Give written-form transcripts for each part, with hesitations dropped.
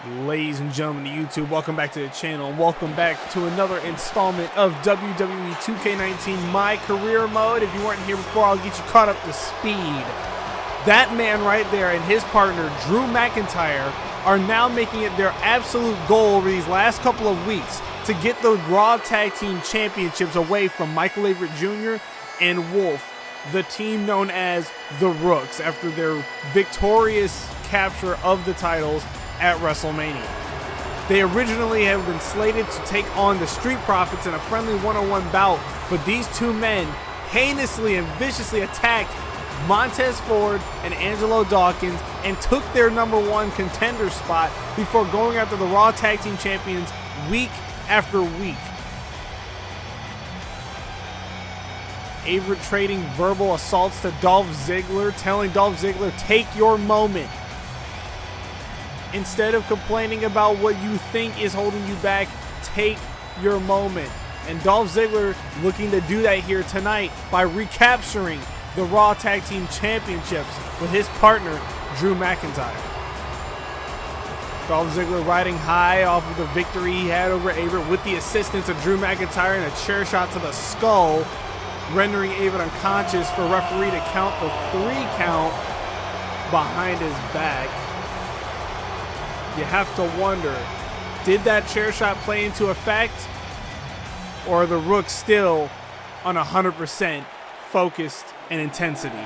Ladies and gentlemen of YouTube, welcome back to the channel and welcome back to another installment of WWE 2K19 My Career Mode. If you weren't here before, I'll get you caught up to speed. That man right there and his partner, Drew McIntyre, are now making it their absolute goal over these last couple of weeks to get the Raw Tag Team Championships away from Michael Everett Jr. and Wolf, the team known as the Rooks, after their victorious capture of the titles at WrestleMania. They originally had been slated to take on the Street Profits in a friendly one-on-one bout, but these two men heinously and viciously attacked Montez Ford and Angelo Dawkins and took their #1 contender spot before going after the Raw Tag Team Champions week after week. Everett trading verbal assaults to Dolph Ziggler, telling Dolph Ziggler, take your moment. Instead of complaining about what you think is holding you back, take your moment. And Dolph Ziggler looking to do that here tonight by recapturing the Raw Tag Team Championships with his partner, Drew McIntyre. Dolph Ziggler riding high off of the victory he had over Everett with the assistance of Drew McIntyre and a chair shot to the skull, rendering Everett unconscious for referee to count the 3 count behind his back. You have to wonder, did that chair shot play into effect? Or are the Rooks still on 100% focused and intensity?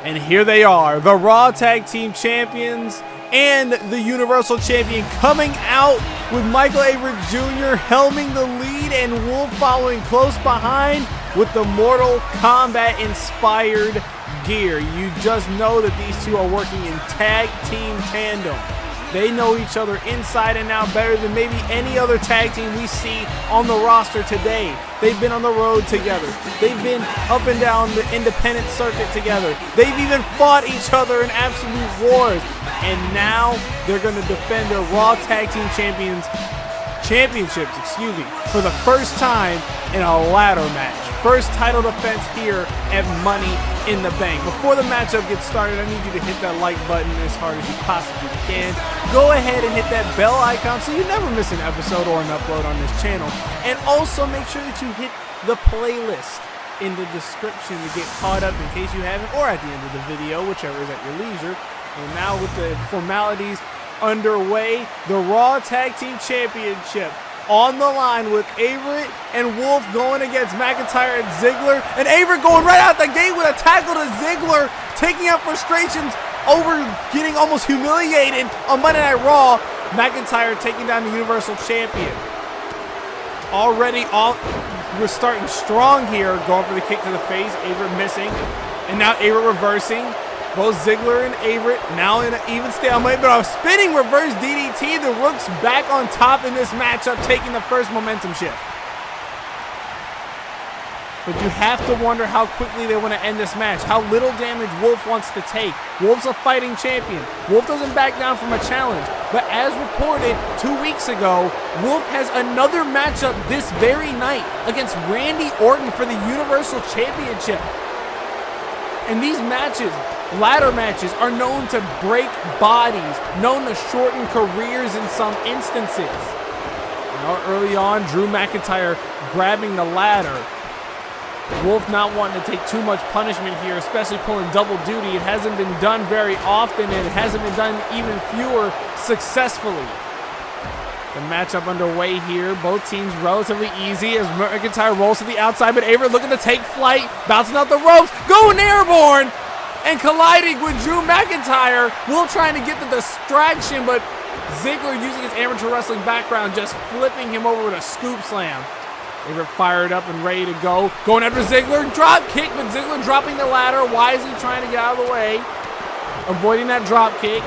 And here they are, the Raw Tag Team Champions and the Universal Champion, coming out with Michael Everett Jr. helming the lead and Wolf following close behind with the Mortal Kombat inspired gear. You just know that these two are working in tag team tandem. They know each other inside and out better than maybe any other tag team we see on the roster today. They've been on the road together. They've been up and down the independent circuit together. They've even fought each other in absolute wars. And now they're going to defend their Raw Tag Team Championships, for the first time in a ladder match. First title defense here at Money in the Bank. Before the matchup gets started, I need you to hit that like button as hard as you possibly can. Go ahead and hit that bell icon so you never miss an episode or an upload on this channel. And also make sure that you hit the playlist in the description to get caught up in case you haven't, or at the end of the video, whichever is at your leisure. And now with the formalities underway, the Raw Tag Team Championship on the line with Everett and Wolf going against McIntyre and Ziggler. And Everett going right out the gate with a tackle to Ziggler, taking out frustrations over getting almost humiliated on Monday Night Raw. McIntyre taking down the Universal Champion. We're starting strong here, going for the kick to the face. Everett missing, and now Everett reversing. Both Ziggler and Everett now in an even stalemate, but a spinning reverse DDT. The Rooks back on top in this matchup, taking the first momentum shift. But you have to wonder how quickly they want to end this match, how little damage Wolf wants to take. Wolf's a fighting champion. Wolf doesn't back down from a challenge. But as reported 2 weeks ago, Wolf has another matchup this very night against Randy Orton for the Universal Championship. And these matches, ladder matches, are known to break bodies, known to shorten careers in some instances. Now, early on, Drew McIntyre grabbing the ladder. Wolf not wanting to take too much punishment here, especially pulling double duty. It hasn't been done very often, and it hasn't been done even fewer successfully. The matchup underway here. Both teams relatively easy as McIntyre rolls to the outside, but Everett looking to take flight, bouncing out the ropes, going airborne, and colliding with Drew McIntyre. Wolf trying to get the distraction, but Ziggler, using his amateur wrestling background, just flipping him over with a scoop slam. Everett fired up and ready to go. Going after Ziggler, drop kick, but Ziggler dropping the ladder, wisely trying to get out of the way, avoiding that drop kick.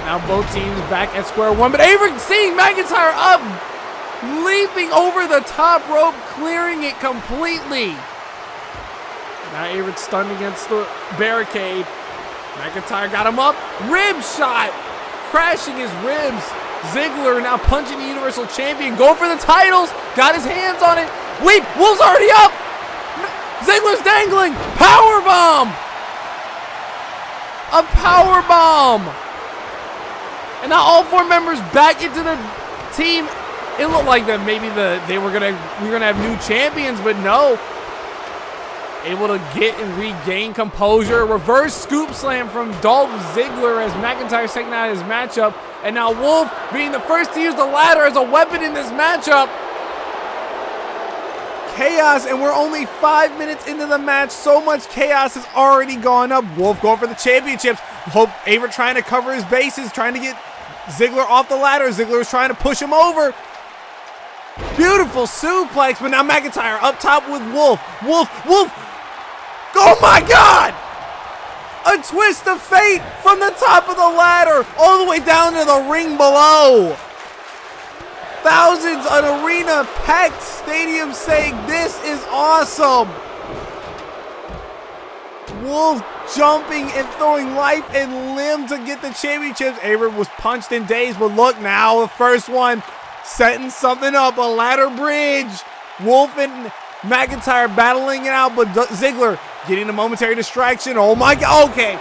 Now both teams back at square one, but Everett seeing McIntyre up, leaping over the top rope, clearing it completely. Now Everett stunned against the barricade. McIntyre got him up, rib shot, crashing his ribs. Ziggler now punching the Universal Champion, going for the titles, got his hands on it. Wait, Wolf's already up. Ziggler's dangling, powerbomb. A powerbomb. And now all 4 members back into the team. It looked like that maybe we were gonna have new champions, but no. Able to get and regain composure. Reverse scoop slam from Dolph Ziggler as McIntyre's taking out his matchup. And now Wolf being the first to use the ladder as a weapon in this matchup. Chaos, and we're only 5 minutes into the match. So much chaos has already gone up. Wolf going for the championships. Hope Averett trying to cover his bases, trying to get Ziggler off the ladder. Ziggler is trying to push him over. Beautiful suplex, but now McIntyre up top with Wolf. Wolf. Oh my God! A twist of fate from the top of the ladder all the way down to the ring below. Thousands, an arena packed stadium saying this is awesome. Wolf jumping and throwing life and limb to get the championships. Averett was punched in days, but look now, the first one setting something up, a ladder bridge. Wolf and McIntyre battling it out, but Ziggler getting a momentary distraction. Oh my God, okay.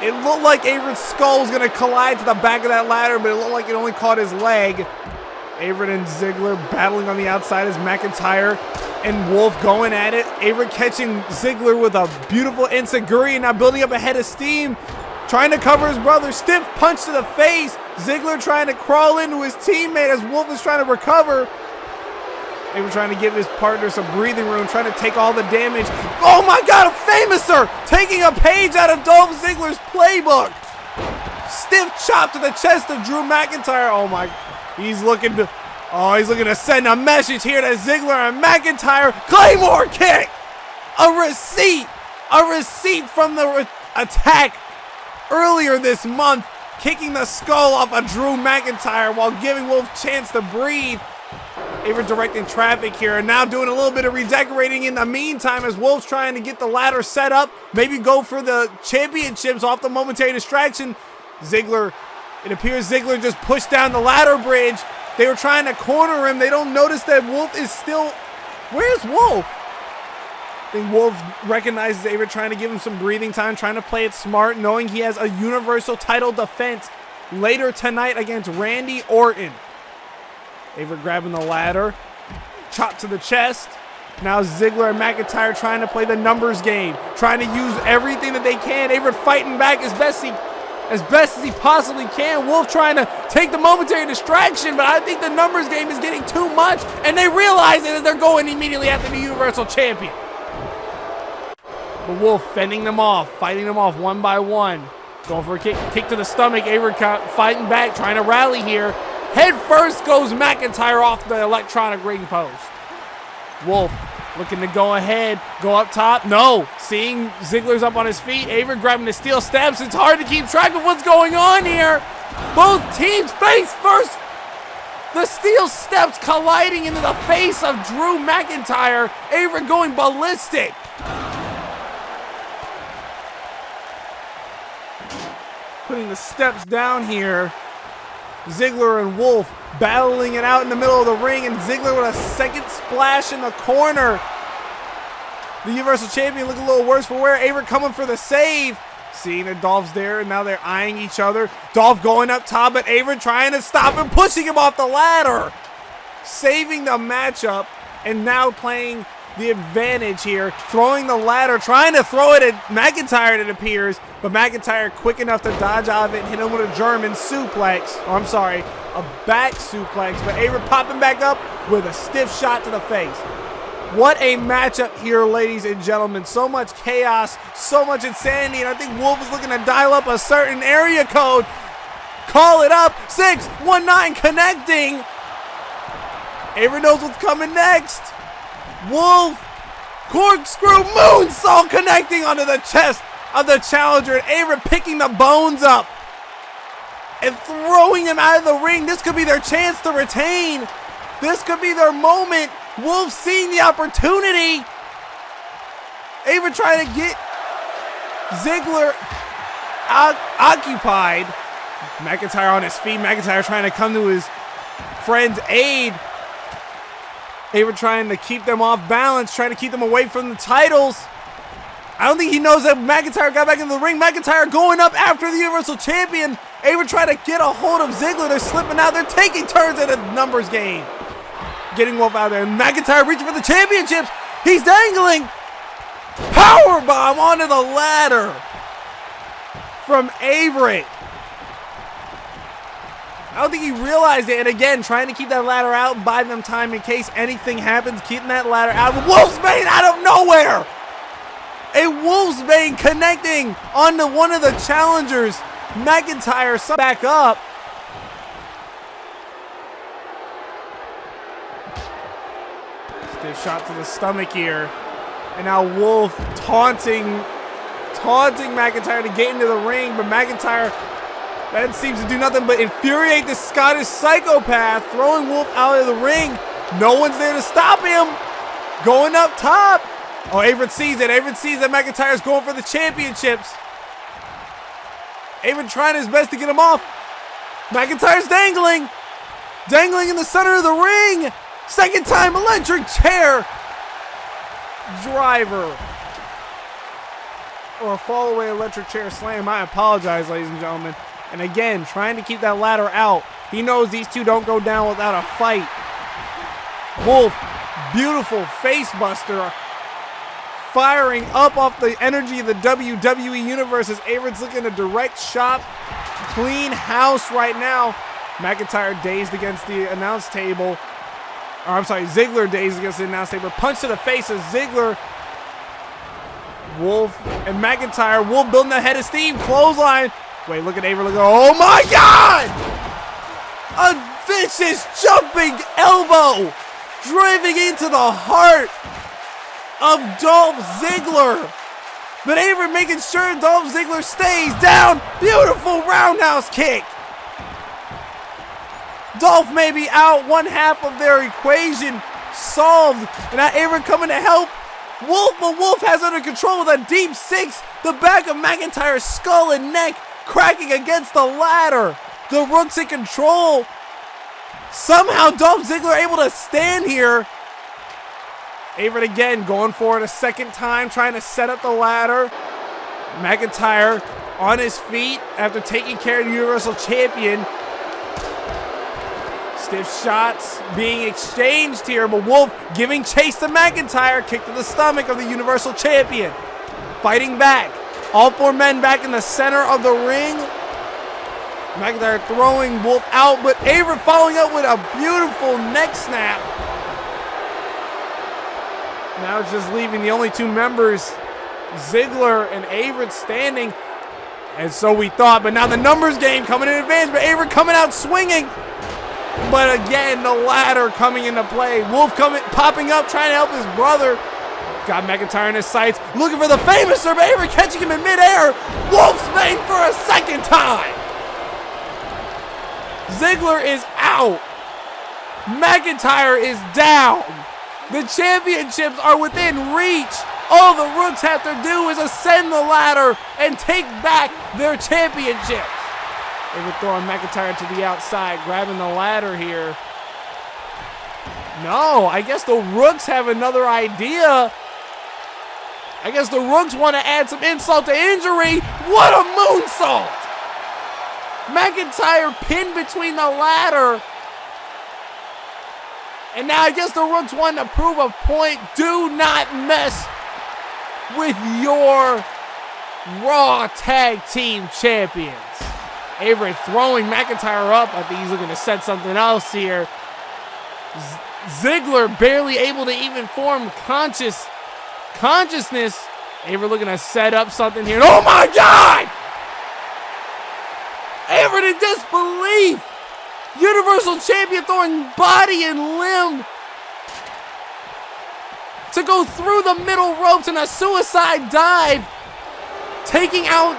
It looked like Averett's skull was gonna collide to the back of that ladder, but it looked like it only caught his leg. Averett and Ziggler battling on the outside as McIntyre and Wolf going at it. Averett catching Ziggler with a beautiful enziguri, now building up a head of steam, trying to cover his brother. Stiff punch to the face. Ziggler trying to crawl into his teammate as Wolf is trying to recover. Averett trying to give his partner some breathing room, trying to take all the damage. Oh my God, a famouser! Taking a page out of Dolph Ziggler's playbook. Stiff chop to the chest of Drew McIntyre. Oh my, he's looking to send a message here to Ziggler and McIntyre. Claymore kick! A receipt from the attack earlier this month, kicking the skull off of Drew McIntyre while giving Wolf a chance to breathe. Averett directing traffic here and now doing a little bit of redecorating in the meantime as Wolf's trying to get the ladder set up, maybe go for the championships off the momentary distraction. Ziggler, it appears Ziggler just pushed down the ladder bridge. They were trying to corner him. They don't notice that Wolf is still, where's Wolf? I think Wolf recognizes Averett trying to give him some breathing time, trying to play it smart, knowing he has a universal title defense later tonight against Randy Orton. Averett grabbing the ladder, chop to the chest. Now Ziggler and McIntyre trying to play the numbers game, trying to use everything that they can. Averett fighting back as best as he possibly can. Wolf trying to take the momentary distraction, but I think the numbers game is getting too much, and they realize it as they're going immediately after the Universal Champion. But Wolf fending them off, fighting them off one by one. Going for a kick to the stomach. Averett fighting back, trying to rally here. Head first goes McIntyre off the electronic ring post. Wolf looking to go ahead, go up top. No, seeing Ziggler's up on his feet. Averett grabbing the steel steps. It's hard to keep track of what's going on here. Both teams face first. The steel steps colliding into the face of Drew McIntyre. Averett going ballistic. Putting the steps down here. Ziggler and Wolf battling it out in the middle of the ring, and Ziggler with a second splash in the corner. The Universal Champion looking a little worse for wear. Averett coming for the save. Seeing that Dolph's there, and now they're eyeing each other. Dolph going up top, but Averett trying to stop him, pushing him off the ladder. Saving the matchup, and now playing the advantage here. Throwing the ladder, trying to throw it at McIntyre, it appears. But McIntyre quick enough to dodge out of it and hit him with a German suplex. Oh, I'm sorry, a back suplex. But Averett popping back up with a stiff shot to the face. What a matchup here, ladies and gentlemen. So much chaos, so much insanity. And I think Wolf is looking to dial up a certain area code. Call it up, 619 connecting. Averett knows what's coming next. Wolf, corkscrew moonsault connecting onto the chest of the challenger, and Averett picking the bones up and throwing him out of the ring. This could be their chance to retain. This could be their moment. Wolf seeing the opportunity. Averett trying to get Ziggler occupied. McIntyre on his feet. McIntyre trying to come to his friend's aid. Averett trying to keep them off balance, trying to keep them away from the titles. I don't think he knows that McIntyre got back into the ring. McIntyre going up after the Universal Champion. Avery trying to get a hold of Ziggler. They're slipping out. They're taking turns in a numbers game. Getting Wolf out there. McIntyre reaching for the championships. He's dangling. Powerbomb onto the ladder from Avery. I don't think he realized it. And again, trying to keep that ladder out and buy them time in case anything happens. Keeping that ladder out. Wolfsbane out of nowhere. A Wolfsbane connecting onto one of the challengers. McIntyre back up. Stiff shot to the stomach here. And now Wolf taunting McIntyre to get into the ring. But McIntyre, that seems to do nothing but infuriate the Scottish psychopath. Throwing Wolf out of the ring. No one's there to stop him. Going up top. Oh, Avery sees it. Avery sees that McIntyre's going for the championships. Avery trying his best to get him off. McIntyre's dangling. Dangling in the center of the ring. Second time electric chair. Driver. Or a fall away electric chair slam. I apologize, ladies and gentlemen. And again, trying to keep that ladder out. He knows these two don't go down without a fight. Wolf, beautiful face buster. Firing up off the energy of the WWE Universe as Avery's looking to direct shot. Clean house right now. McIntyre dazed against the announce table. Or I'm sorry, Ziggler dazed against the announce table. Punch to the face of Ziggler. Wolf and McIntyre. Wolf building the head of steam. Clothesline. Wait, look at Avery. Look at, oh my God! A vicious jumping elbow. Driving into the heart of Dolph Ziggler. But Avery making sure Dolph Ziggler stays down. Beautiful roundhouse kick. Dolph may be out, one half of their equation solved. And now Avery coming to help. Wolf, but Wolf has under control with a deep six. The back of McIntyre's skull and neck cracking against the ladder. The Rook's in control. Somehow Dolph Ziggler able to stand here. Avery again going for it a second time, trying to set up the ladder. McIntyre on his feet after taking care of the Universal Champion. Stiff shots being exchanged here, but Wolf giving chase to McIntyre. Kick to the stomach of the Universal Champion. Fighting back. All four men back in the center of the ring. McIntyre throwing Wolf out, but Avery following up with a beautiful neck snap. Now it's just leaving the only two members, Ziggler and Avery, standing. And so we thought, but now the numbers game coming in advance, but Avery coming out swinging. But again, the ladder coming into play. Wolf popping up, trying to help his brother. Got McIntyre in his sights, looking for the famous but Avery catching him in midair. Wolfsbane for a second time. Ziggler is out. McIntyre is down. The championships are within reach. All the Rooks have to do is ascend the ladder and take back their championships. They were throwing McIntyre to the outside, grabbing the ladder here. No, I guess the Rooks have another idea. I guess the Rooks want to add some insult to injury. What a moonsault! McIntyre pinned between the ladder. And now I guess the Rooks want to prove a point. Do not mess with your Raw Tag Team Champions. Avery throwing McIntyre up. I think he's looking to set something else here. Ziggler barely able to even form consciousness. Avery looking to set up something here. Oh my God! Avery in disbelief. Universal Champion throwing body and limb to go through the middle ropes in a suicide dive, taking out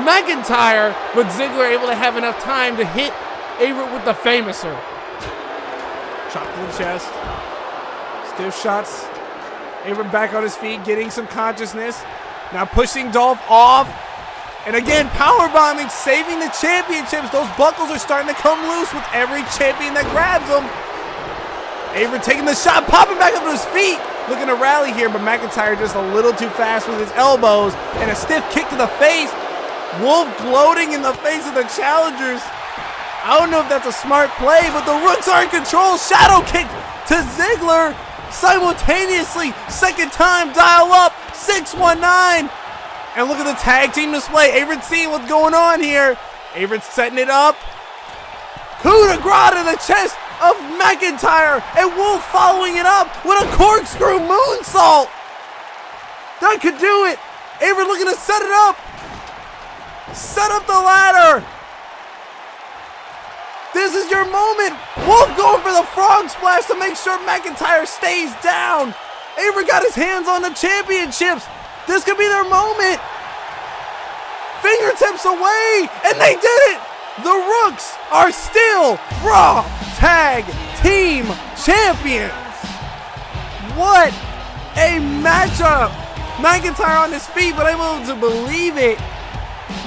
McIntyre, but Ziggler able to have enough time to hit Avery with the Famouser. Chop to the chest. Stiff shots. Avery back on his feet, getting some consciousness. Now pushing Dolph off. And again, powerbombing, saving the championships. Those buckles are starting to come loose with every champion that grabs them. Avery taking the shot, popping back up to his feet. Looking to rally here, but McIntyre just a little too fast with his elbows. And a stiff kick to the face. Wolf gloating in the face of the challengers. I don't know if that's a smart play, but the Rooks are in control. Shadow kick to Ziggler. Simultaneously, second time, dial up, 619. And look at the tag team display. Avery's seeing what's going on here. Avery's setting it up. Coup de grace to the chest of McIntyre. And Wolf following it up with a corkscrew moonsault. That could do it. Avery looking to set it up. Set up the ladder. This is your moment. Wolf going for the frog splash to make sure McIntyre stays down. Avery got his hands on the championships. This could be their moment. Fingertips away, and they did it. The Rooks are still Raw Tag Team Champions. What a matchup. McIntyre on his feet, but I'm able to believe it.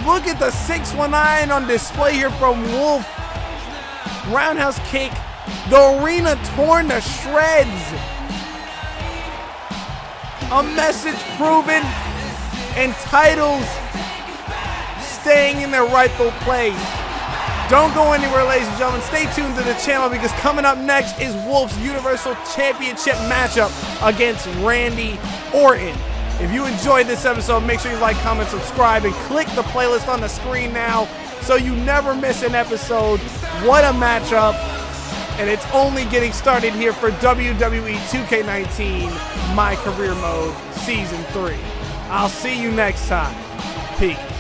Look at the 619 on display here from Wolf. Roundhouse kick. The arena torn to shreds. A message proven, and titles staying in their rightful place. Don't go anywhere, ladies and gentlemen. Stay tuned to the channel because coming up next is Wolf's Universal Championship matchup against Randy Orton. If you enjoyed this episode, make sure you like, comment, subscribe, and click the playlist on the screen now so you never miss an episode. What a matchup. And it's only getting started here for WWE 2K19 My Career Mode Season 3. I'll see you next time. Peace.